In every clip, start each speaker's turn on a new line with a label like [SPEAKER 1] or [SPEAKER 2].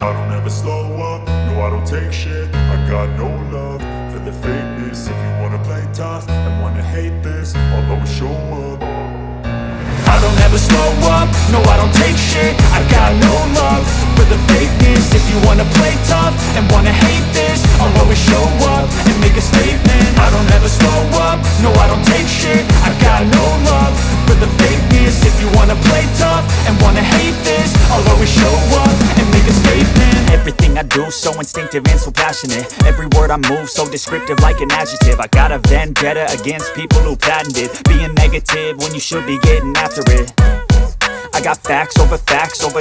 [SPEAKER 1] I don't ever slow up, no I don't take shit. I got no love for the fakeness. If you wanna play tough and wanna hate this, I'll always show up. I don't ever slow up, no I don't take shit. I got no love for the fakeness. If you wanna play tough and wanna hate this, I'll always show up and make a statement. I don't ever slow up, no I don't take shit. I got no love for the fakeness. If you wanna play tough and wanna hate this, I'll always show up and make a statement.
[SPEAKER 2] Everything I do so instinctive and so passionate. Every word I move so descriptive like an adjective. I got a vendetta against people who patented being negative when you should be getting after it. I got facts over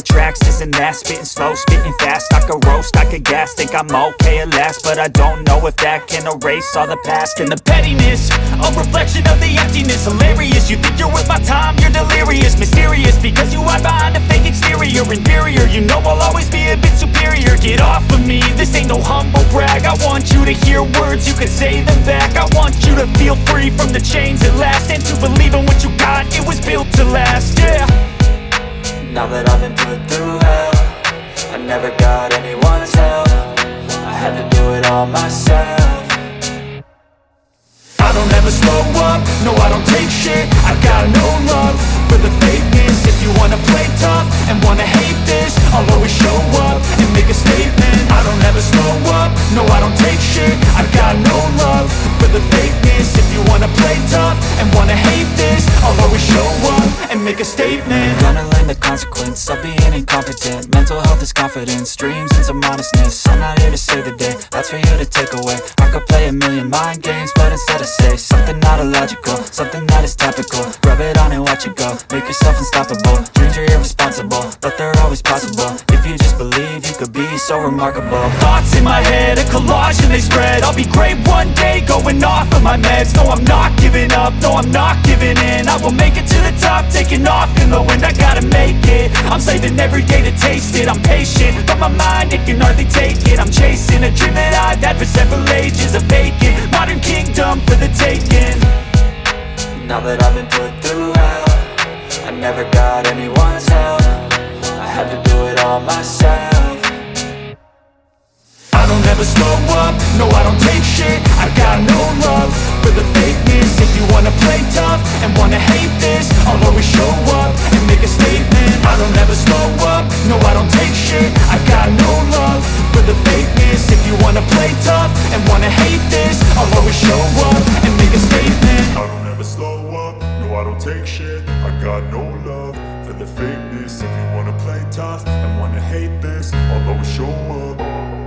[SPEAKER 2] tracks, this and that. Spitting slow, spitting fast. I could roast, I could gas. Think I'm okay at last, but I don't know if that can erase all the past. And the pettiness, a reflection of the emptiness. Hilarious, you think you're worth my time, you're delirious. Mysterious, because you hide behind a fake exterior. Inferior, you know I'll always be a bit superior. Get off of me, this ain't no humble brag. I want you to hear words, you can say them back. I want you to feel free from the chains at last, and to believe in what you got, it was built to last, yeah.
[SPEAKER 3] Now that I've been put through hell, I never got anyone's help. I had to do it all myself.
[SPEAKER 1] I don't ever slow up, no I don't take shit. I got no love for the fakeness. If you wanna play tough and wanna hate this, I'll always show up and make a statement. I don't ever slow up, no I don't take shit. I got no love for the fakeness. If you wanna play tough and wanna hate this, I'll always show up and make a statement.
[SPEAKER 3] Gonna learn the consequence of being incompetent. Mental health is confidence, dreams and some honestness. I'm not here to save the day, that's for you to take away. I could play a million mind games, but instead I say something not illogical, something that is topical. Rub it on and watch it go, make yourself unstoppable. Dreams are irresponsible, but they're always possible. If you just believe, you could be so remarkable.
[SPEAKER 2] Thoughts in my head, a collage and they spread. I'll be great one day, going off of my meds. No, I'm not giving up, no, I'm not giving in. I will make it to the top, taking off in the wind. I gotta make it, I'm saving every day to taste it. I'm patient, but my mind, it can hardly take it. I'm chasing a dream that I've had for several ages. A vacant, modern kingdom for the taking.
[SPEAKER 3] Now that I've been put through hell, I never got anyone's help. I had to do it all myself.
[SPEAKER 1] I don't ever slow up, no I don't take shit. I got no love for the fakeness. If you wanna play tough and wanna hate this, I'll always show up and make a statement. I don't ever slow up, no I don't take shit. I got no love for the fakeness. If you wanna play tough and wanna hate this, I'll always show up and make a statement. I don't ever slow up, no I don't take shit. I got no love for the fakeness. If you wanna play tough and wanna hate this, I'll always show up.